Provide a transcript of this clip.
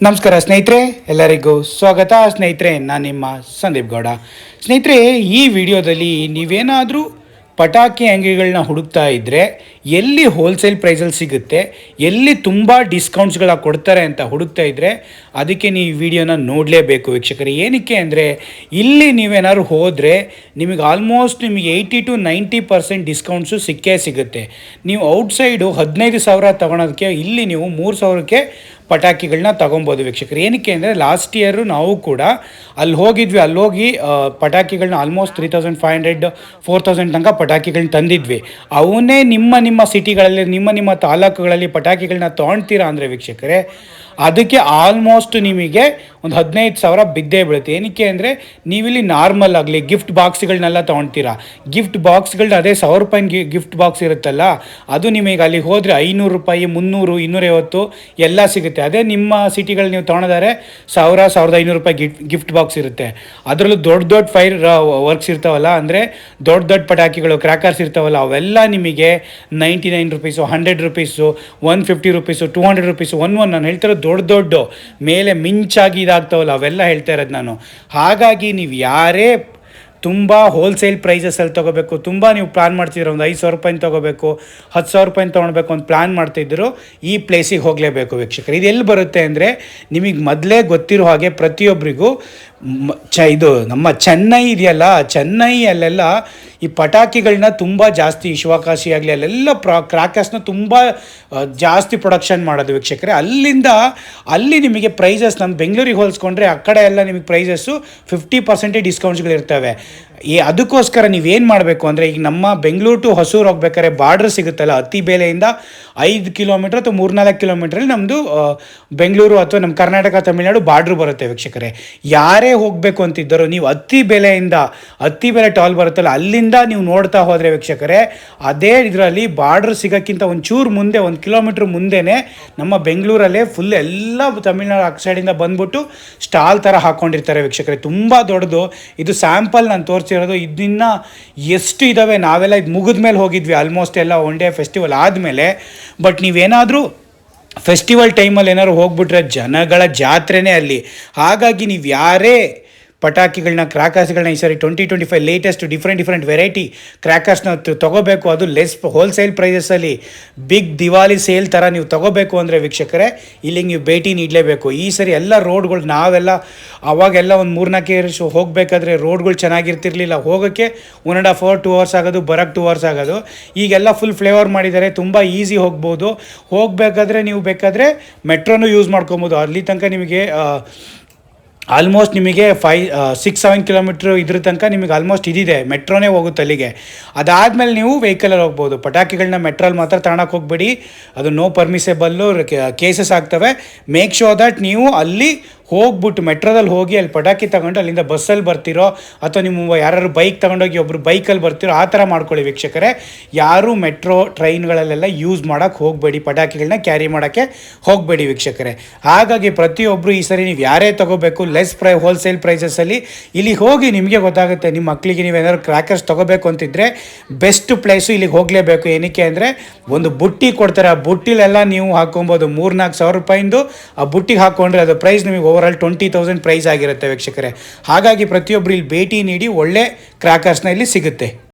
ನಮಸ್ಕಾರ ಸ್ನೇಹಿತರೆ, ಎಲ್ಲರಿಗೂ ಸ್ವಾಗತ. ಸ್ನೇಹಿತರೆ, ನಾನು ನಿಮ್ಮ ಸಂದೀಪ್ ಗೌಡ. ಸ್ನೇಹಿತರೆ, ಈ ವಿಡಿಯೋದಲ್ಲಿ ನೀವೇನಾದರೂ ಪಟಾಕಿ ಅಂಗಡಿಗಳನ್ನ ಹುಡುಕ್ತಾ ಇದ್ದರೆ ಎಲ್ಲಿ ಹೋಲ್ಸೇಲ್ ಪ್ರೈಸಲ್ಲಿ ಸಿಗುತ್ತೆ, ಎಲ್ಲಿ ತುಂಬ ಡಿಸ್ಕೌಂಟ್ಸ್ಗಳ ಕೊಡ್ತಾರೆ ಅಂತ ಹುಡುಕ್ತಾ ಇದ್ದರೆ ಅದಕ್ಕೆ ನೀವು ವಿಡಿಯೋನ ನೋಡಲೇಬೇಕು ವೀಕ್ಷಕರೇ. ಏನಕ್ಕೆ ಅಂದರೆ ಇಲ್ಲಿ ನೀವೇನಾದ್ರು ಹೋದರೆ ನಿಮಗೆ ಆಲ್ಮೋಸ್ಟ್ ನಿಮಗೆ 80-90% ಡಿಸ್ಕೌಂಟ್ಸು ಸಿಕ್ಕೇ ಸಿಗುತ್ತೆ. ನೀವು ಔಟ್ಸೈಡು 15,000 ತೊಗೊಳೋದಕ್ಕೆ ಇಲ್ಲಿ ನೀವು 3,000ಕ್ಕೆ ಪಟಾಕಿಗಳನ್ನ ತೊಗೊಬೋದು ವೀಕ್ಷಕರು. ಏನಕ್ಕೆ ಅಂದರೆ ಲಾಸ್ಟ್ ಇಯರು ನಾವು ಕೂಡ ಅಲ್ಲಿ ಹೋಗಿದ್ವಿ. ಅಲ್ಲಿ ಹೋಗಿ ಪಟಾಕಿಗಳನ್ನ ಆಲ್ಮೋಸ್ಟ್ 3,500 4,000 ತನಕ ಪಟಾಕಿಗಳನ್ನ ತಂದಿದ್ವಿ. ಅವನ್ನೇ ನಿಮ್ಮ ಸಿಟಿಗಳಲ್ಲಿ ನಿಮ್ಮ ತಾಲೂಕುಗಳಲ್ಲಿ ಪಟಾಕಿಗಳನ್ನ ತೊಗೊಳ್ತೀರಾ ಅಂದರೆ ವೀಕ್ಷಕರೇ, ಅದಕ್ಕೆ ಆಲ್ಮೋಸ್ಟ್ ನಿಮಗೆ ಒಂದು 15,000 ಬಿದ್ದೇ ಬೀಳುತ್ತೆ. ಏನಕ್ಕೆ ಅಂದರೆ ನೀವಿಲ್ಲಿ ನಾರ್ಮಲ್ ಆಗಲಿ ಗಿಫ್ಟ್ ಬಾಕ್ಸ್ಗಳನ್ನೆಲ್ಲ ತೊಗೊಳ್ತೀರಾ. ಗಿಫ್ಟ್ ಬಾಕ್ಸ್ಗಳನ್ನ ಅದೇ 1,000 ರೂಪಾಯಿ ಗಿಫ್ಟ್ ಬಾಕ್ಸ್ ಇರುತ್ತಲ್ಲ, ಅದು ನಿಮಗೆ ಅಲ್ಲಿ ಹೋದರೆ 500 ರೂಪಾಯಿ, 300, 250 ಎಲ್ಲ ಸಿಗುತ್ತೆ. ಅದೇ ನಿಮ್ಮ ಸಿಟಿಗಳು ನೀವು ತೊಗೊಳೋದಾರೆ 1,000-1,500 ರೂಪಾಯಿ ಗಿಫ್ಟ್ ಬಾಕ್ಸ್ ಇರುತ್ತೆ. ಅದರಲ್ಲೂ ದೊಡ್ಡ ಫೈರ್ ವರ್ಕ್ಸ್ ಇರ್ತಾವಲ್ಲ, ಅಂದರೆ ದೊಡ್ಡ ಪಟಾಕಿಗಳು ಕ್ರ್ಯಾಕರ್ಸ್ ಇರ್ತಾವಲ್ಲ, ಅವೆಲ್ಲ ನಿಮಗೆ 99 ರುಪೀಸು, 100 ರುಪೀಸು, 150 ರುಪೀಸು, 200 ರುಪೀಸು, ನಾನು ಹೇಳ್ತಿರೋ ದೊಡ್ಡ ಮೇಲೆ ಮಿಂಚಾಗಿ ಇದಾಗ್ತಾವಲ್ಲ, ಅವೆಲ್ಲ ಹೇಳ್ತಾ ಇರೋದು ನಾನು. ಹಾಗಾಗಿ ನೀವು ಯಾರೇ ತುಂಬ ಹೋಲ್ಸೇಲ್ ಪ್ರೈಸಸಲ್ಲಿ ತೊಗೋಬೇಕು, ತುಂಬ ನೀವು ಪ್ಲ್ಯಾನ್ ಮಾಡ್ತಿದ್ದೀರ, ಒಂದು 5,000 ರೂಪಾಯಿನ ತೊಗೋಬೇಕು, 10,000 ರೂಪಾಯಿನ ತೊಗೊಳ್ಬೇಕು ಅಂತ ಪ್ಲ್ಯಾನ್ ಮಾಡ್ತಿದ್ದರು, ಈ ಪ್ಲೇಸಿಗೆ ಹೋಗಲೇಬೇಕು ವೀಕ್ಷಕರು. ಇದು ಎಲ್ಲಿ ಬರುತ್ತೆ ಅಂದರೆ ನಿಮಗೆ ಮೊದಲೇ ಗೊತ್ತಿರೋ ಹಾಗೆ ಪ್ರತಿಯೊಬ್ಬರಿಗೂ ಇದು ನಮ್ಮ ಚೆನ್ನೈ ಇದೆಯಲ್ಲ, ಚೆನ್ನೈಯಲ್ಲೆಲ್ಲ ಈ ಪಟಾಕಿಗಳನ್ನ ತುಂಬ ಜಾಸ್ತಿ, ಶಿವಕಾಶಿ ಆಗಲಿ ಅಲ್ಲೆಲ್ಲ ಕ್ರ್ಯಾಕರ್ಸ್ನ ತುಂಬ ಜಾಸ್ತಿ ಪ್ರೊಡಕ್ಷನ್ ಮಾಡೋದು ವೀಕ್ಷಕರೇ. ಅಲ್ಲಿ ನಿಮಗೆ ಪ್ರೈಸಸ್ ನಮ್ಮ ಬೆಂಗಳೂರಿಗೆ ಹೋಲಿಸ್ಕೊಂಡ್ರೆ ಆ ಕಡೆ ಎಲ್ಲ ನಿಮಗೆ ಪ್ರೈಸಸ್ಸು 50% ಡಿಸ್ಕೌಂಟ್ಸ್ಗಳಿರ್ತವೆ. ಅದಕ್ಕೋಸ್ಕರ ನೀವೇನು ಮಾಡಬೇಕು ಅಂದರೆ, ಈಗ ನಮ್ಮ ಬೆಂಗಳೂರು ಟು ಹೊಸೂರು ಹೋಗ್ಬೇಕಾದ್ರೆ ಬಾರ್ಡ್ರ್ ಸಿಗುತ್ತಲ್ಲ, ಅತ್ತಿಬೇಲೆಯಿಂದ 5 ಕಿಲೋಮೀಟ್ರ್ ಅಥವಾ 3-4 ಕಿಲೋಮೀಟ್ರಲ್ಲಿ ನಮ್ಮದು ಬೆಂಗಳೂರು ಅಥವಾ ನಮ್ಮ ಕರ್ನಾಟಕ ತಮಿಳುನಾಡು ಬಾರ್ಡ್ರು ಬರುತ್ತೆ ವೀಕ್ಷಕರೇ. ಯಾರೇ ಹೋಗಬೇಕು ಅಂತಿದ್ದರು ನೀವು ಅತ್ತಿಬೇಲೆ ಟಾಲ್ ಬರುತ್ತಲ್ಲ, ಅಲ್ಲಿಂದ ನೀವು ನೋಡ್ತಾ ಹೋದರೆ ವೀಕ್ಷಕರೇ, ಅದೇ ಇದರಲ್ಲಿ ಬಾರ್ಡ್ರ್ ಸಿಗೋಕ್ಕಿಂತ ಒಂಚೂರು ಮುಂದೆ 1 ಕಿಲೋಮೀಟ್ರ್ ಮುಂದೆನೇ ನಮ್ಮ ಬೆಂಗಳೂರಲ್ಲೇ ಫುಲ್ ಎಲ್ಲ ತಮಿಳ್ನಾಡು ಆ ಸೈಡಿಂದ ಬಂದ್ಬಿಟ್ಟು ಸ್ಟಾಲ್ ಥರ ಹಾಕ್ಕೊಂಡಿರ್ತಾರೆ ವೀಕ್ಷಕರೇ. ತುಂಬ ದೊಡ್ಡದು ಇದು. ಸ್ಯಾಂಪಲ್ ನಾನು ತೋರಿಸಿರೋದು. ಇದನ್ನ ಎಷ್ಟು ಇದ್ದಾವೆ, ನಾವೆಲ್ಲ ಇದು ಮುಗಿದ ಮೇಲೆ ಹೋಗಿದ್ವಿ ಆಲ್ಮೋಸ್ಟ್ ಎಲ್ಲ ಒನ್ ಡೇ ಫೆಸ್ಟಿವಲ್ ಆದಮೇಲೆ. ಬಟ್ ನೀವೇನಾದರೂ ಫೆಸ್ಟಿವಲ್ ಟೈಮಲ್ಲಿ ಏನಾದ್ರು ಹೋಗ್ಬಿಟ್ರೆ ಜನಗಳ ಜಾತ್ರೆನೇ ಅಲ್ಲಿ. ಹಾಗಾಗಿ ನೀವು ಯಾರೇ ಪಟಾಕಿಗಳನ್ನ ಕ್ರ್ಯಾಕರ್ಸ್ಗಳನ್ನ ಈ ಸರಿ 2025 ಲೇಟೆಸ್ಟ್ ಡಿಫ್ರೆಂಟ್ ವೆರೈಟಿ ಕ್ರ್ಯಾಕರ್ಸ್ನ ತೊಗೋಬೇಕು, ಅದು ಹೋಲ್ಸೇಲ್ ಪ್ರೈಸಸಲ್ಲಿ ಬಿಗ್ ದಿವಾಲಿ ಸೇಲ್ ಥರ ನೀವು ತೊಗೋಬೇಕು ಅಂದರೆ ವೀಕ್ಷಕರೇ, ಇಲ್ಲಿಗೆ ನೀವು ಭೇಟಿ ನೀಡಲೇಬೇಕು. ಈ ಸರಿ ಎಲ್ಲ ರೋಡ್ಗಳು ನಾವೆಲ್ಲ ಅವಾಗೆಲ್ಲ ಒಂದು 3-4 ಇಯರ್ಸ್ ಹೋಗಬೇಕಾದ್ರೆ ರೋಡ್ಗಳು ಚೆನ್ನಾಗಿರ್ತಿರ್ಲಿಲ್ಲ. ಹೋಗೋಕ್ಕೆ 1.5 hour 2 hours ಆಗೋದು, ಬರೋಕ್ಕೆ 2 hours ಆಗೋದು. ಈಗೆಲ್ಲ ಫುಲ್ ಫ್ಲೇವರ್ ಮಾಡಿದ್ದಾರೆ, ತುಂಬ ಈಸಿ ಹೋಗ್ಬೋದು. ಹೋಗಬೇಕಾದ್ರೆ ನೀವು ಬೇಕಾದರೆ ಮೆಟ್ರೋನು ಯೂಸ್ ಮಾಡ್ಕೊಬೋದು. ಅಲ್ಲಿ ತನಕ ನಿಮಗೆ ಆಲ್ಮೋಸ್ಟ್ ನಿಮಗೆ 6-7 ಕಿಲೋಮೀಟ್ರ್ ಇದ್ರ ತನಕ ನಿಮಗೆ ಆಲ್ಮೋಸ್ಟ್ ಇದಿದೆ, ಮೆಟ್ರೋನೇ ಹೋಗುತ್ತೆ ಅಲ್ಲಿಗೆ. ಅದಾದಮೇಲೆ ನೀವು ವೆಹಿಕಲಲ್ಲಿ ಹೋಗ್ಬೋದು. ಪಟಾಕಿಗಳನ್ನ ಮೆಟ್ರೋಲ್ಲಿ ಮಾತ್ರ ತಗೊಳಕ್ಕೆ ಹೋಗಬೇಡಿ, ಅದು ನೋ ಪರ್ಮಿಸೇಬಲ್ಲು, ಕೇಸಸ್ ಆಗ್ತವೆ. ಮೇಕ್ ಶೋರ್ ದಟ್ ನೀವು ಅಲ್ಲಿ ಹೋಗ್ಬಿಟ್ಟು ಮೆಟ್ರೋದಲ್ಲಿ ಹೋಗಿ ಅಲ್ಲಿ ಪಟಾಕಿ ತಗೊಂಡು ಅಲ್ಲಿಂದ ಬಸ್ಸಲ್ಲಿ ಬರ್ತಿರೋ ಅಥವಾ ನಿಮ್ಮ ಯಾರು ಬೈಕ್ ತೊಗೊಂಡೋಗಿ ಒಬ್ಬರು ಬೈಕಲ್ಲಿ ಬರ್ತಿರೋ ಆ ಥರ ಮಾಡ್ಕೊಳ್ಳಿ ವೀಕ್ಷಕರೇ. ಯಾರೂ ಮೆಟ್ರೋ ಟ್ರೈನ್ಗಳಲ್ಲೆಲ್ಲ ಯೂಸ್ ಮಾಡೋಕ್ಕೆ ಹೋಗಬೇಡಿ, ಪಟಾಕಿಗಳನ್ನ ಕ್ಯಾರಿ ಮಾಡೋಕ್ಕೆ ಹೋಗಬೇಡಿ ವೀಕ್ಷಕರೇ. ಹಾಗಾಗಿ ಪ್ರತಿಯೊಬ್ಬರು ಈ ಸರಿ ನೀವು ಯಾರೇ ತೊಗೋಬೇಕು ಹೋಲ್ಸೇಲ್ ಪ್ರೈಸಸಲ್ಲಿ ಇಲ್ಲಿಗೆ ಹೋಗಿ ನಿಮಗೆ ಗೊತ್ತಾಗುತ್ತೆ. ನಿಮ್ಮ ಮಕ್ಕಳಿಗೆ ನೀವೇನಾದ್ರು ಕ್ರ್ಯಾಕರ್ಸ್ ತೊಗೋಬೇಕು ಅಂತಿದ್ರೆ ಬೆಸ್ಟ್ ಪ್ಲೇಸು ಇಲ್ಲಿಗೆ ಹೋಗಲೇಬೇಕು. ಏನಕ್ಕೆ ಅಂದರೆ ಒಂದು ಬುಟ್ಟಿ ಕೊಡ್ತಾರೆ, ಆ ಬುಟ್ಟಿಲೆಲ್ಲ ನೀವು ಹಾಕೊಬೋದು. 3-4 ಸಾವಿರ ರೂಪಾಯಿಂದು ಆ ಬುಟ್ಟಿಗೆ ಹಾಕ್ಕೊಂಡ್ರೆ ಅದು ಪ್ರೈಸ್ ನಿಮಗೆ ಓವರಾಲ್ 20,000 ಪ್ರೈಸ್ ಆಗಿರುತ್ತೆ ವೀಕ್ಷಕರೇ. ಹಾಗಾಗಿ ಪ್ರತಿಯೊಬ್ಬರು ಇಲ್ಲಿ ಭೇಟಿ ನೀಡಿ ಒಳ್ಳೆ ಕ್ರ್ಯಾಕರ್ಸ್ನ ಇಲ್ಲಿ ಸಿಗುತ್ತೆ.